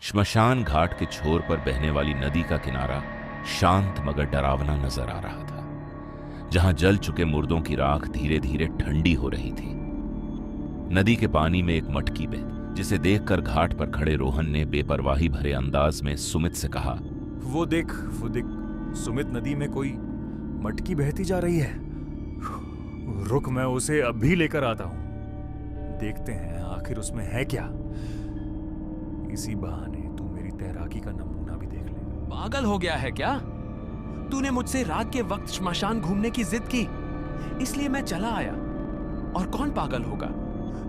श्मशान घाट के छोर पर बहने वाली नदी का किनारा शांत मगर डरावना नजर आ रहा था, जहां जल चुके मुर्दों की राख धीरे धीरे ठंडी हो रही थी। नदी के पानी में एक मटकी बहती, जिसे देखकर घाट पर खड़े रोहन ने बेपरवाही भरे अंदाज में सुमित से कहा, वो देख सुमित, नदी में कोई मटकी बहती जा रही है। रुक, मैं उसे अभी लेकर आता हूं। देखते हैं आखिर उसमें है क्या। इसी बहाने तू मेरी तैराकी का नमूना भी देख ले। पागल हो गया है क्या? तूने मुझसे रात के वक्त श्मशान घूमने की जिद की, इसलिए मैं चला आया। और कौन पागल होगा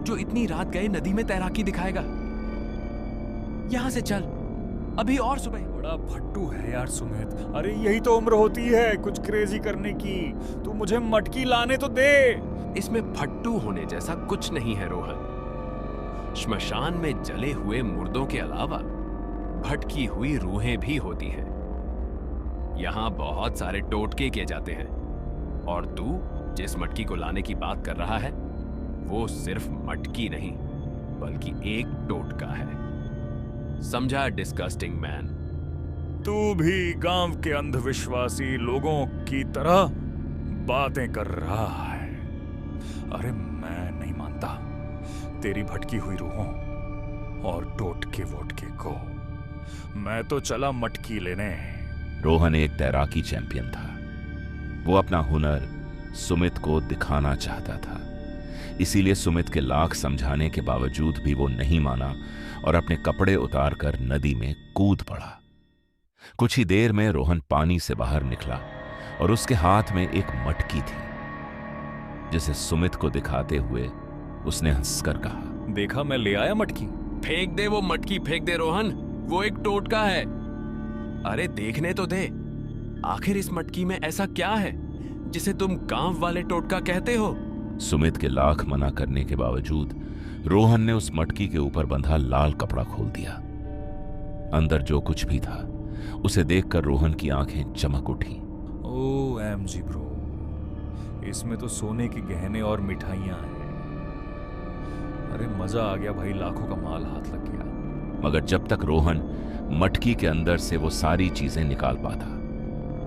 जो इतनी रात गए नदी में तैराकी दिखाएगा? यहां से चल, अभी और सुबह। बड़ा फट्टू है यार सुमित। अरे यही तो उम्र होती है कुछ क्रेजी करने की। तू मुझे मटकी लाने तो दे। इसमें फट्टू होने जैसा कुछ नहीं है रोहन। श्मशान में जले हुए मुर्दों के अलावा भटकी हुई रूहें भी होती हैं। यहां बहुत सारे टोटके किए जाते हैं, और तू जिस मटकी को लाने की बात कर रहा है वो सिर्फ मटकी नहीं बल्कि एक टोटका है। समझा डिस्गस्टिंग मैन? तू भी गांव के अंधविश्वासी लोगों की तरह बातें कर रहा है। अरे मैं नहीं मानता तेरी भटकी हुई रूहों और टोटके वोटके को। मैं तो चला मटकी लेने। रोहन एक तैराकी चैंपियन था। वो अपना हुनर सुमित को दिखाना चाहता था, इसीलिए सुमित के लाख समझाने के बावजूद भी वो नहीं माना और अपने कपड़े उतारकर नदी में कूद पड़ा। कुछ ही देर में रोहन पानी से बाहर निकला और उसके हाथ में एक मटकी थी, जिसे सुमित को दिखाते हुए उसने हंसकर कहा, देखा, मैं ले आया मटकी। फेंक दे वो मटकी, फेंक दे रोहन, वो एक टोटका है। अरे देखने तो दे, आखिर इस मटकी में ऐसा क्या है जिसे तुम गांव वाले टोटका कहते हो? सुमित के लाख मना करने के बावजूद रोहन ने उस मटकी के ऊपर बंधा लाल कपड़ा खोल दिया। अंदर जो कुछ भी था उसे देखकर रोहन की आंखें चमक उठी। OMG ब्रो, इसमें तो सोने के गहने और मिठाइयां हैं। अरे मजा आ गया भाई, लाखों का माल हाथ लग गया। मगर जब तक रोहन मटकी के अंदर से वो सारी चीजें निकाल पाता,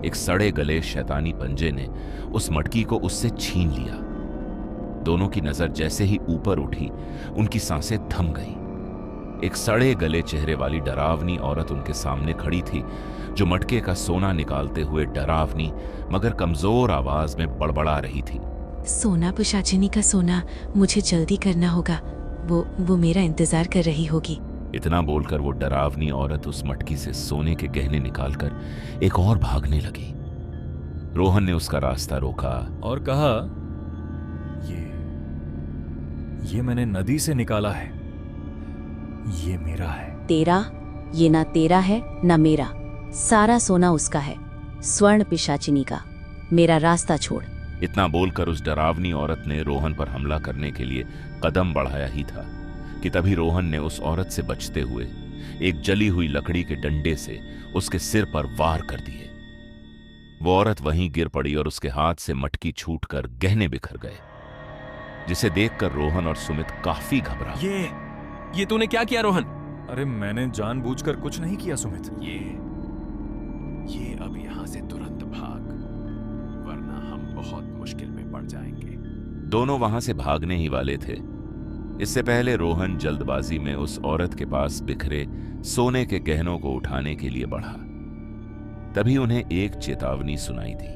एक सड़े गले शैतानी पंजे ने उस मटकी को उससे छीन लिया। दोनों की नजर जैसे ही ऊपर उठी, उनकी सांसें थम गईं। एक सड़े गले चेहरे वाली डरावनी औरत उनके सामने खड़ी थी, जो मटके का सोना निकालते हुए डरावनी मगर कमजोर आवाज में बड़बड़ा रही थी। सोना पिशाचिनी का सोना, मुझे जल्दी करना होगा। वो मेरा इंतजार कर रही होगी। इतना बोलकर वो डरावनी औरत उस मटकी से सोने के गहने निकालकर एक और भागने लगी। रोहन ने उसका रास्ता रोका और कहा, ये मैंने नदी से निकाला है, ये मेरा है। तेरा? ये ना तेरा है ना मेरा, सारा सोना उसका है, स्वर्ण पिशाचिनी का। मेरा रास्ता छोड़। इतना बोलकर उस डरावनी औरत ने रोहन पर हमला करने के लिए कदम बढ़ाया ही था कि तभी रोहन ने उस औरत से बचते हुए एक जली हुई लकड़ी के डंडे से उसके सिर पर वार कर दिए। वो औरत वहीं गिर पड़ी और उसके हाथ से मटकी छूटकर गहने बिखर गए, जिसे देखकर रोहन और सुमित काफी घबरा। ये तूने क्या किया रोहन? अरे मैंने जानबूझकर कुछ नहीं किया सुमित। ये अब यहां से तुरंत भाग, वरना हम बहुत मुश्किल में पड़ जाएंगे। दोनों वहां से भागने ही वाले थे। इससे पहले रोहन जल्दबाजी में उस औरत के पास बिखरे सोने के गहनों को उठाने के लिए बढ़ा। तभी उन्हें एक चेतावनी सुनाई दी,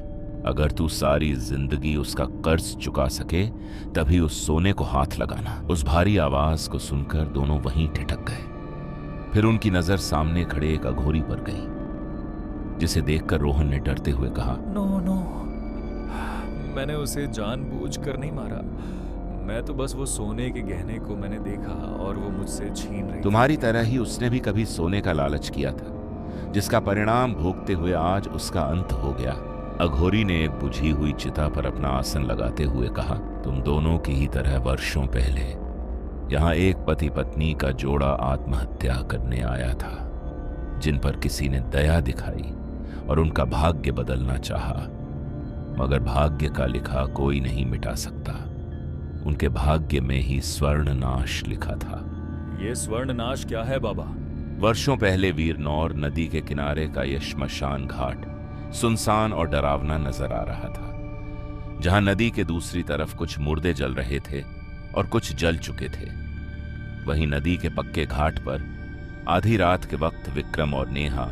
अगर तू सारी जिंदगी उसका कर्ज चुका सके तभी उस सोने को हाथ लगाना। उस भारी आवाज को सुनकर दोनों वहीं ठिठक गए। फिर उनकी नजर सामने खड़े एक अघोरी पर गई, जिसे देखकर रोहन ने डरते हुए कहा, नो, मैंने उसे जानबूझकर नहीं मारा। मैं तो बस वो सोने के गहने को मैंने देखा और वो मुझसे छीन रही। तुम्हारी तरह ही उसने भी कभी सोने का लालच किया था, जिसका परिणाम भोगते हुए आज उसका अंत हो गया। अघोरी ने एक बुझी हुई चिता पर अपना आसन लगाते हुए कहा, तुम दोनों की ही तरह वर्षों पहले यहाँ एक पति पत्नी का जोड़ा आत्महत्या करने आया था, जिन पर किसी ने दया दिखाई और उनका भाग्य बदलना चाहा, मगर भाग्य का लिखा कोई नहीं मिटा सकता। उनके भाग्य में ही स्वर्ण नाश लिखा था। ये स्वर्ण नाश क्या है बाबा? वर्षों पहले वीरनौर नदी के किनारे का यह श्मशान घाट सुनसान और डरावना नजर आ रहा था, जहां नदी के दूसरी तरफ कुछ मुर्दे जल रहे थे और कुछ जल चुके थे। वहीं नदी के पक्के घाट पर आधी रात के वक्त विक्रम और नेहा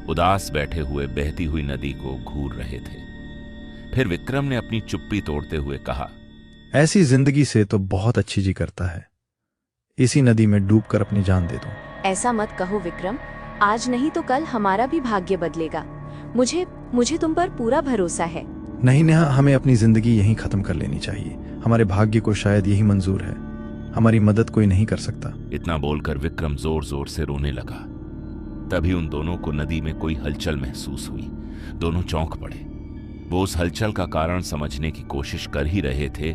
उदास बैठे हुए बहती हुई नदी को घूर रहे थे। फिर विक्रम ने अपनी चुप्पी तोड़ते हुए कहा, ऐसी जिंदगी से तो बहुत अच्छी जी करता है, इसी नदी में डूबकर अपनी जान दे दूं। ऐसा मत कहो विक्रम, आज नहीं तो कल हमारा भी भाग्य बदलेगा। मुझे तुम पर पूरा भरोसा है। नहीं नेहा, हमें अपनी जिंदगी यहीं खत्म कर लेनी चाहिए। हमारे भाग्य को शायद यही मंजूर है, हमारी मदद कोई नहीं कर सकता। इतना बोलकर विक्रम जोर जोर से रोने लगा। तभी उन दोनों को नदी में कोई हलचल महसूस हुई। दोनों चौंक पड़े। वो उस हलचल का कारण समझने की कोशिश कर ही रहे थे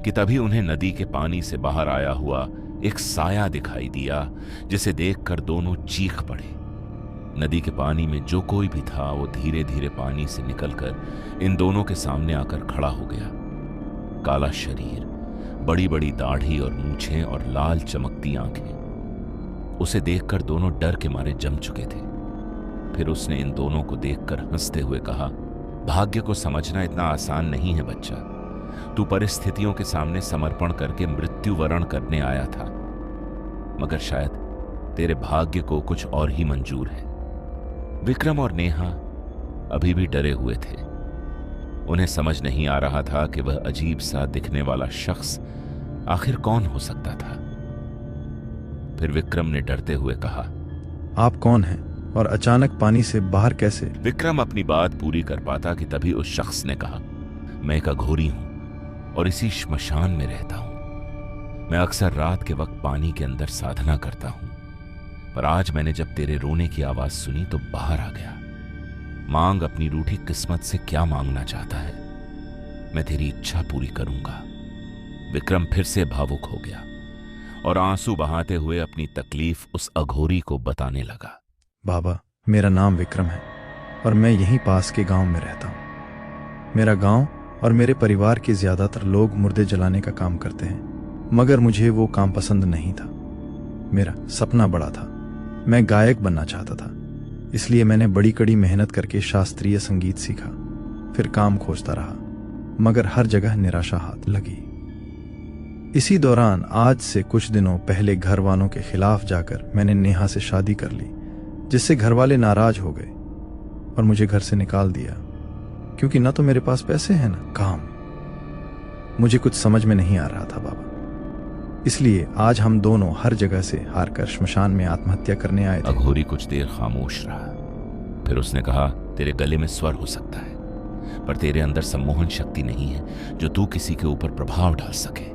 कि तभी उन्हें नदी के पानी से बाहर आया हुआ एक साया दिखाई दिया, जिसे देखकर दोनों चीख पड़े। नदी के पानी में जो कोई भी था वो धीरे धीरे पानी से निकलकर इन दोनों के सामने आकर खड़ा हो गया। काला शरीर, बड़ी बड़ी दाढ़ी और मूछें और लाल चमकती आंखें। उसे देखकर दोनों डर के मारे जम चुके थे। फिर उसने इन दोनों को देखकर हंसते हुए कहा, भाग्य को समझना इतना आसान नहीं है बच्चा। तू परिस्थितियों के सामने समर्पण करके मृत्यु वरण करने आया था, मगर शायद तेरे भाग्य को कुछ और ही मंजूर है। विक्रम और नेहा अभी भी डरे हुए थे। उन्हें समझ नहीं आ रहा था कि वह अजीब सा दिखने वाला शख्स आखिर कौन हो सकता था। फिर विक्रम ने डरते हुए कहा, आप कौन हैं और अचानक पानी से बाहर कैसे? विक्रम अपनी बात पूरी कर पाता कि तभी उस शख्स ने कहा, मैं एक अघोरी हूं और इसी श्मशान में रहता हूं। मैं अक्सर रात के वक्त पानी के अंदर साधना करता हूं, पर आज मैंने जब तेरे रोने की आवाज सुनी तो बाहर आ गया। मांग अपनी रूठी किस्मत से क्या मांगना चाहता है, मैं तेरी इच्छा पूरी करूंगा। विक्रम फिर से भावुक हो गया और आंसू बहाते हुए अपनी तकलीफ उस अघोरी को बताने लगा। बाबा, मेरा नाम विक्रम है और मैं यहीं पास के गांव में रहता हूं। मेरा गांव और मेरे परिवार के ज्यादातर लोग मुर्दे जलाने का काम करते हैं, मगर मुझे वो काम पसंद नहीं था। मेरा सपना बड़ा था, मैं गायक बनना चाहता था, इसलिए मैंने बड़ी कड़ी मेहनत करके शास्त्रीय संगीत सीखा। फिर काम खोजता रहा, मगर हर जगह निराशा हाथ लगी। इसी दौरान आज से कुछ दिनों पहले घर वालों के खिलाफ जाकर मैंने नेहा से शादी कर ली, जिससे घर वाले नाराज हो गए और मुझे घर से निकाल दिया, क्योंकि ना तो मेरे पास पैसे हैं ना काम। मुझे कुछ समझ में नहीं आ रहा था बाबा, इसलिए आज हम दोनों हर जगह से हारकर श्मशान में आत्महत्या करने आए थे। अघोरी कुछ देर खामोश रहा, फिर उसने कहा, तेरे गले में स्वर हो सकता है, पर तेरे अंदर सम्मोहन शक्ति नहीं है जो तू किसी के ऊपर प्रभाव डाल सके।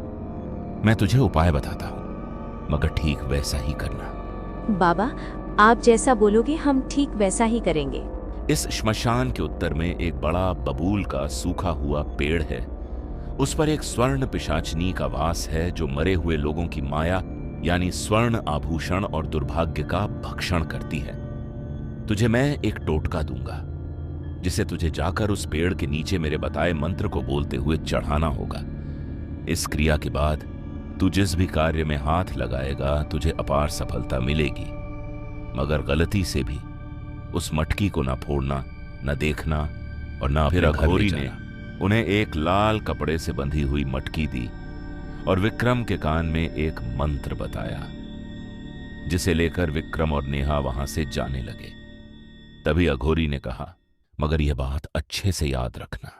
मैं तुझे उपाय बताता हूं, मगर ठीक वैसा ही करना। बाबा, आप जैसा बोलोगे हम ठीक वैसा ही करेंगे। इस श्मशान के उत्तर में एक बड़ा बबूल का सूखा हुआ पेड़ है। उस पर एक स्वर्ण पिशाचिनी का वास है जो मरे हुए लोगों की माया यानी स्वर्ण आभूषण और दुर्भाग्य का भक्षण करती है। तुझे मैं एक टोटका दूंगा, जिसे तुझे जाकर उस पेड़ के नीचे मेरे बताए मंत्र को बोलते हुए चढ़ाना होगा। इस क्रिया के बाद तू जिस भी कार्य में हाथ लगाएगा तुझे अपार सफलता मिलेगी, मगर गलती से भी उस मटकी को ना फोड़ना, न देखना और ना। फिर अघोरी ने उन्हें एक लाल कपड़े से बंधी हुई मटकी दी और विक्रम के कान में एक मंत्र बताया, जिसे लेकर विक्रम और नेहा वहां से जाने लगे। तभी अघोरी ने कहा, मगर यह बात अच्छे से याद रखना,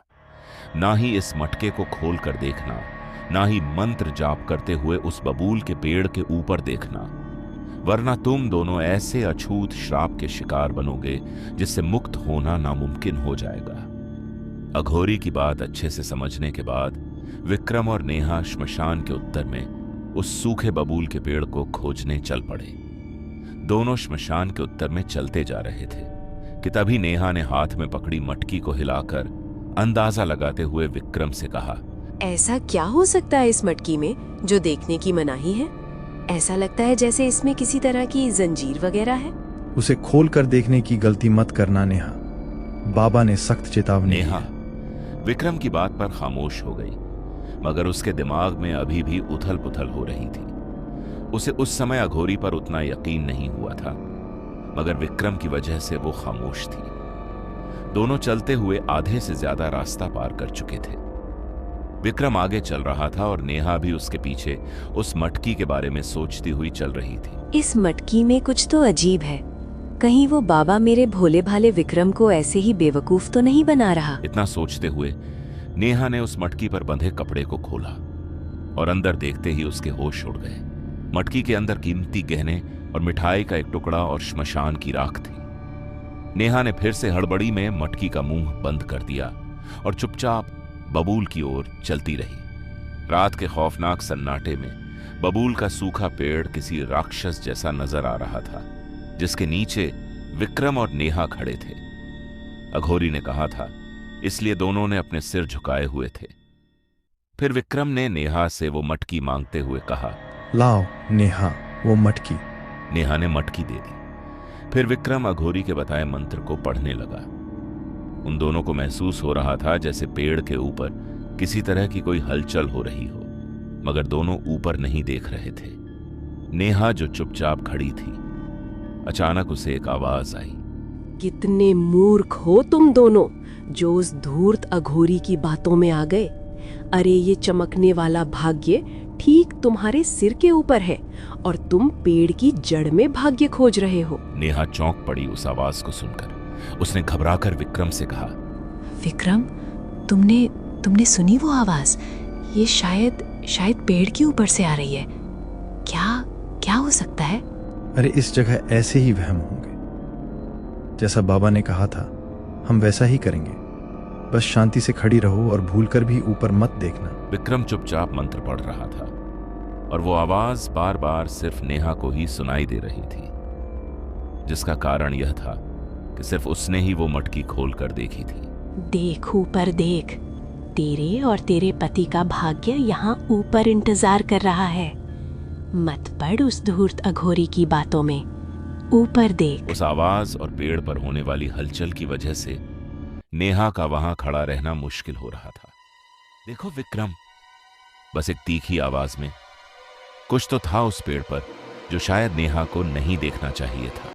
ना ही इस मटके को खोल कर देखना, ना ही मंत्र जाप करते हुए उस बबूल के पेड़ के ऊपर देखना, वरना तुम दोनों ऐसे अछूत श्राप के शिकार बनोगे जिससे मुक्त होना नामुमकिन हो जाएगा। अघोरी की बात अच्छे से समझने के बाद विक्रम और नेहा श्मशान के उत्तर में उस सूखे बबूल के पेड़ को खोजने चल पड़े। दोनों श्मशान के उत्तर में चलते जा रहे थे कि तभी नेहा ने हाथ में पकड़ी मटकी को हिलाकर अंदाजा लगाते हुए विक्रम से कहा, ऐसा क्या हो सकता है इस मटकी में जो देखने की मनाही है? ऐसा लगता है जैसे इसमें किसी तरह की जंजीर वगैरह है। उसे खोल कर देखने की गलती मत करना नेहा, बाबा ने सख्त चेतावनी। नेहा विक्रम की बात पर खामोश हो गई, मगर उसके दिमाग में अभी भी उथल पुथल हो रही थी। उसे उस समय अघोरी पर उतना यकीन नहीं हुआ था, मगर विक्रम की वजह से वो खामोश थी। दोनों चलते हुए आधे से ज्यादा रास्ता पार कर चुके थे। विक्रम आगे चल रहा था और नेहा भी उसके पीछे उस मटकी के बारे में सोचती हुई चल रही थी। इस मटकी में कुछ तो अजीब है। कहीं वो बाबा मेरे भोले भाले विक्रम को ऐसे ही बेवकूफ तो नहीं बना रहा। इतना सोचते हुए नेहा ने उस मटकी पर बंधे कपड़े को खोला और अंदर देखते ही उसके होश उड़ गए। मटकी के अंदर कीमती गहने और मिठाई का एक टुकड़ा और श्मशान की राख थी। नेहा ने फिर से हड़बड़ी में मटकी का मुंह बंद कर दिया और चुपचाप बबूल की ओर चलती रही। रात के खौफनाक सन्नाटे में बबूल का सूखा पेड़ किसी राक्षस जैसा नजर आ रहा था, जिसके नीचे विक्रम और नेहा खड़े थे। अघोरी ने कहा था, इसलिए दोनों ने अपने सिर झुकाए हुए थे। फिर विक्रम ने नेहा से वो मटकी मांगते हुए कहा, लाओ नेहा वो मटकी। नेहा ने मटकी दे दी। फिर विक्रम अघोरी के बताए मंत्र को पढ़ने लगा। उन दोनों को महसूस हो रहा था जैसे पेड़ के ऊपर किसी तरह की कोई हलचल हो रही हो, मगर दोनों ऊपर नहीं देख रहे थे। नेहा जो चुपचाप खड़ी थी, अचानक उसे एक आवाज आई, कितने मूर्ख हो तुम दोनों, जो उस धूर्त अघोरी की बातों में आ गए। अरे ये चमकने वाला भाग्य ठीक तुम्हारे सिर के ऊपर है और तुम पेड़ की जड़ में भाग्य खोज रहे हो। नेहा चौंक पड़ी उस आवाज को सुनकर। उसने घबराकर विक्रम से कहा, विक्रम, तुमने सुनी वो आवाज? ये शायद पेड़ के ऊपर से आ रही है। क्या हो सकता है? अरे इस जगह ऐसे ही वहम होंगे। जैसा बाबा ने कहा था हम वैसा ही करेंगे। बस शांति से खड़ी रहो और भूलकर भी ऊपर मत देखना। विक्रम चुपचाप मंत्र पढ़ रहा था और वो आवाज बार बार सिर्फ नेहा को ही सुनाई दे रही थी, जिसका कारण यह था कि सिर्फ उसने ही वो मटकी खोलकर देखी थी। देख ऊपर देख, तेरे और तेरे पति का भाग्य यहाँ ऊपर इंतजार कर रहा है। मत पड़ उस धूर्त अघोरी की बातों में, ऊपर देख। उस आवाज और पेड़ पर होने वाली हलचल की वजह से नेहा का वहां खड़ा रहना मुश्किल हो रहा था। देखो विक्रम, बस एक तीखी आवाज में। कुछ तो था उस पेड़ पर जो शायद नेहा को नहीं देखना चाहिए था।